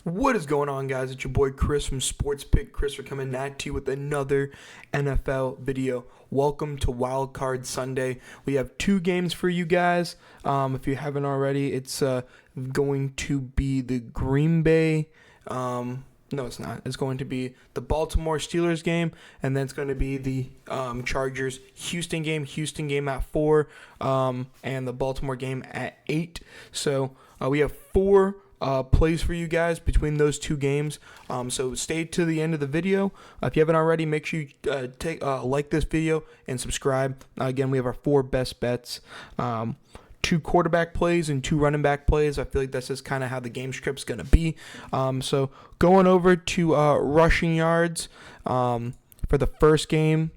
What is going on, guys? It's your boy Chris from Sports Pick Chris. We're coming at you with another NFL video. Welcome to Wildcard Sunday. We have two games for you guys. If you haven't already, it's going to be the Green Bay. No, it's not. It's going to be the Baltimore Steelers game, and then it's going to be the Chargers Houston game. Houston game at 4, and the Baltimore game at 8. So we have 4 plays for you guys between those two games. So stay to the end of the video. If you haven't already, make sure you like this video and subscribe. Again, we have our 4 best bets. 2 quarterback plays and 2 running back plays. I feel like that's just kind of how the game script's going to be. So going over to rushing yards for the first game.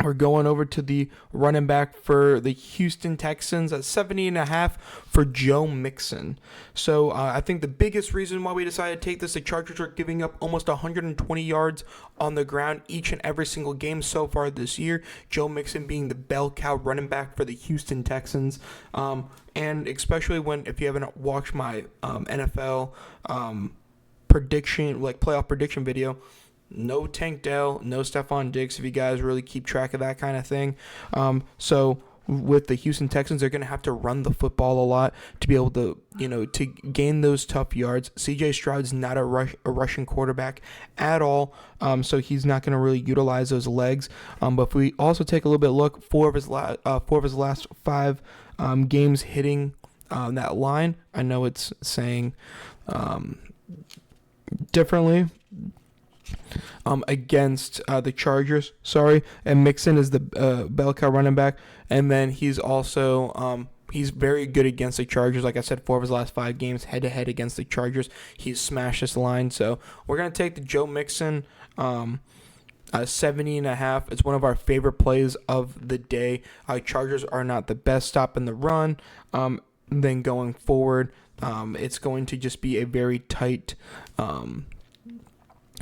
We're going over to the running back for the Houston Texans at 70.5 for Joe Mixon. So I think the biggest reason why we decided to take this, the Chargers are giving up almost 120 yards on the ground each and every single game so far this year. Joe Mixon being the bell cow running back for the Houston Texans. And especially if you haven't watched my NFL prediction, like playoff prediction video, no Tank Dell, no Stephon Diggs, if you guys really keep track of that kind of thing. So with the Houston Texans, they're going to have to run the football a lot to be able to, to gain those tough yards. C.J. Stroud's not a rushing quarterback at all, so he's not going to really utilize those legs. But if we also take a little bit look, 4 of his last 5 games hitting that line. I know it's saying differently. Against the Chargers, and Mixon is the bell cow running back, and then he's also he's very good against the Chargers. Like I said, 4 of his last 5 games head-to-head against the Chargers, he's smashed this line. So we're going to take the Joe Mixon 70.5. It's one of our favorite plays of the day. Chargers are not the best stop in the run. Then going forward, it's going to just be a very tight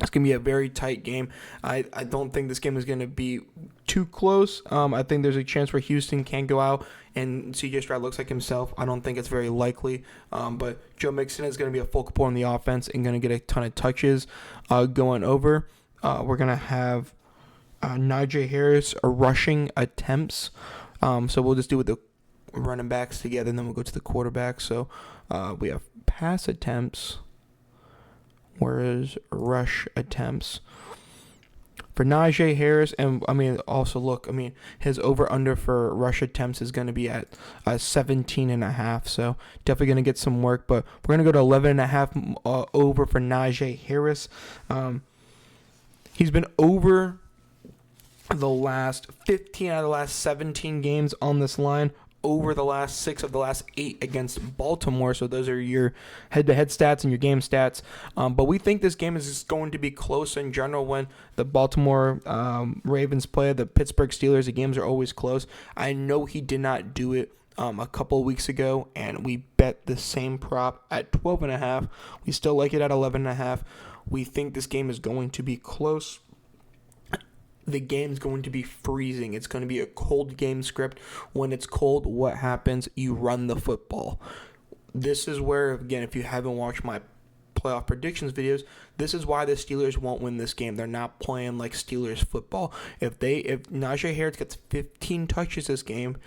It's going to be a very tight game. I don't think this game is going to be too close. I think there's a chance where Houston can go out and C.J. Stroud looks like himself. I don't think it's very likely. But Joe Mixon is going to be a focal point on the offense and going to get a ton of touches going over. We're going to have Najee Harris rushing attempts. So we'll just do with the running backs together, and then we'll go to the quarterback. So we have pass attempts. Whereas rush attempts for Najee Harris, and his over/under for rush attempts is going to be at 17.5. So definitely going to get some work. But we're going to go to 11.5 over for Najee Harris. He's been over the last 15 out of the last 17 games on this line. Over the last 6 of the last 8 against Baltimore. So those are your head-to-head stats and your game stats. But we think this game is just going to be close in general. When the Baltimore Ravens play the Pittsburgh Steelers, the games are always close. I know he did not do it a couple of weeks ago, and we bet the same prop at 12.5. We still like it at 11.5. We think this game is going to be close. The game's going to be freezing. It's going to be a cold game script. When it's cold, what happens? You run the football. This is where, again, if you haven't watched my playoff predictions videos, this is why the Steelers won't win this game. They're not playing like Steelers football. If Najee Harris gets 15 touches this game,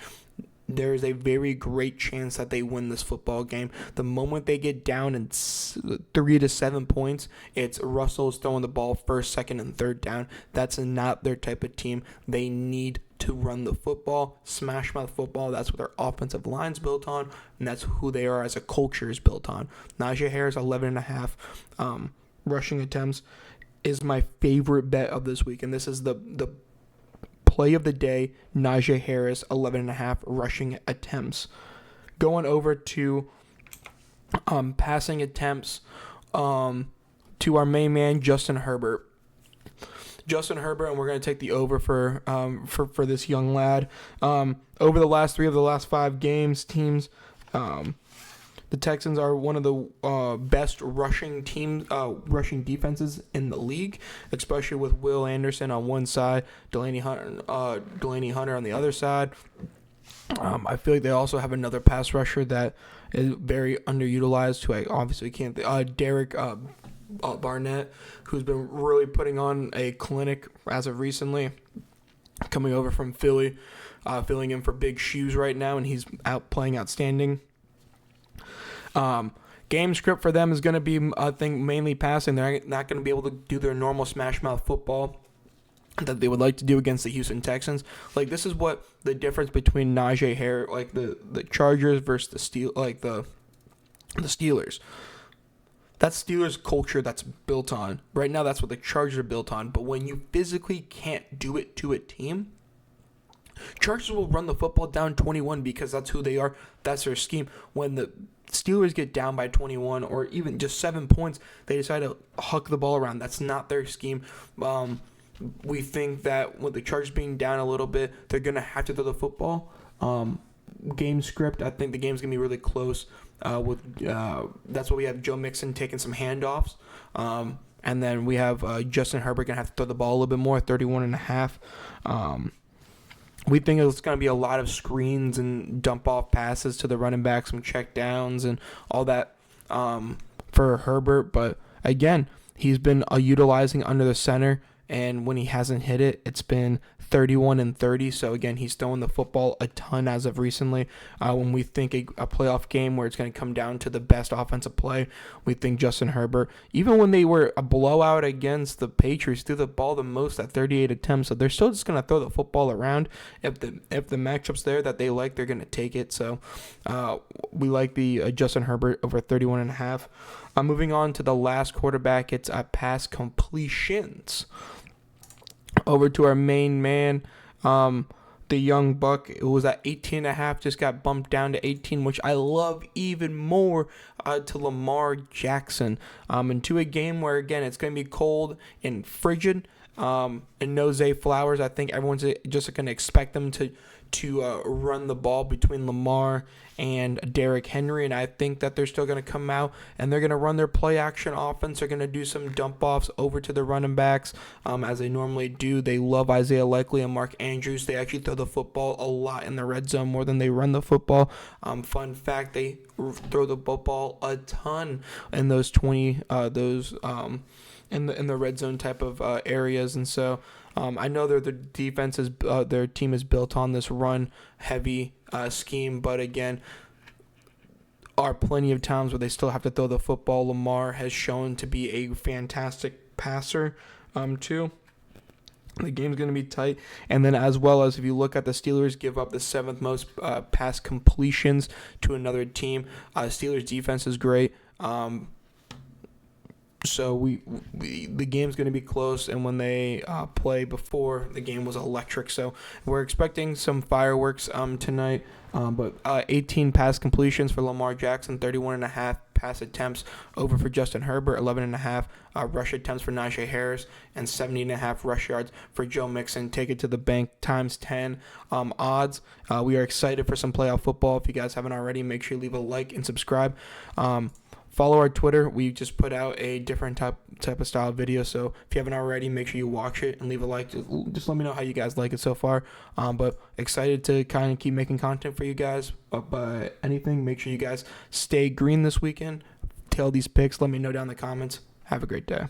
there is a very great chance that they win this football game. The moment they get down in 3 to 7 points, it's Russell's throwing the ball first, second, and third down. That's not their type of team. They need to run the football, smash mouth football. That's what their offensive line's built on, and that's who they are as a culture is built on. Najee Harris, 11.5 rushing attempts is my favorite bet of this week, and this is the play of the day. Najee Harris, 11.5 rushing attempts. Going over to passing attempts to our main man, Justin Herbert. And we're going to take the over for this young lad. Over the last 3 of the last 5 games, teams, the Texans are one of the best rushing defenses in the league, especially with Will Anderson on one side, Delaney Hunter on the other side. I feel like they also have another pass rusher that is very underutilized, who I obviously can't Derek Barnett, who's been really putting on a clinic as of recently, coming over from Philly, filling in for big shoes right now, and he's out playing outstanding. Game script for them is going to be, I think, mainly passing. They're not going to be able to do their normal smash mouth football that they would like to do against the Houston Texans. Like, this is what the difference between Najee Harris, like the Chargers versus the Steelers. That's Steelers culture that's built on. Right now, that's what the Chargers are built on. But when you physically can't do it to a team, Chargers will run the football down 21 because that's who they are. That's their scheme. When the Steelers get down by 21 or even just 7 points, they decide to huck the ball around. That's not their scheme. We think that with the Chargers being down a little bit, they're going to have to throw the football. Game script, I think the game's going to be really close. That's why we have Joe Mixon taking some handoffs. And then we have Justin Herbert going to have to throw the ball a little bit more, 31.5. We think it's going to be a lot of screens and dump-off passes to the running backs, some check downs and all that for Herbert. But, again, he's been utilizing under the center, and when he hasn't hit it, it's been 31-30. So, again, he's throwing the football a ton as of recently. When we think a playoff game where it's going to come down to the best offensive play, we think Justin Herbert, even when they were a blowout against the Patriots, threw the ball the most at 38 attempts. So they're still just going to throw the football around. If the matchup's there that they like, they're going to take it. So we like the Justin Herbert over 31.5. Moving on to the last quarterback, it's pass completions. Over to our main man, the young buck. It was at 18.5, just got bumped down to 18, which I love even more, to Lamar Jackson. Into a game where, again, it's going to be cold and frigid, and no Zay Flowers. I think everyone's just going to expect them to run the ball between Lamar and Derrick Henry, and I think that they're still going to come out and they're going to run their play action offense. They're going to do some dump offs over to the running backs, as they normally do. They love Isaiah Likely and Mark Andrews. They actually throw the football a lot in the red zone more than they run the football. Fun fact: they throw the football a ton in those in the red zone type of areas, and so. I know their defense is their team is built on this run heavy scheme, but again, are plenty of times where they still have to throw the football. Lamar has shown to be a fantastic passer, too. The game's going to be tight, and then as well as if you look at the Steelers, give up the 7th most pass completions to another team. Steelers defense is great. So the game's going to be close, and when they play before, the game was electric. So we're expecting some fireworks tonight. But 18 pass completions for Lamar Jackson, 31.5 pass attempts over for Justin Herbert, 11.5 rush attempts for Najee Harris, and 70.5 rush yards for Joe Mixon. Take it to the bank times 10 odds. We are excited for some playoff football. If you guys haven't already, make sure you leave a like and subscribe. Follow our Twitter. We just put out a different type of style video. So if you haven't already, make sure you watch it and leave a like. Just let me know how you guys like it so far. But excited to kind of keep making content for you guys. But anything, make sure you guys stay green this weekend. Tail these picks. Let me know down in the comments. Have a great day.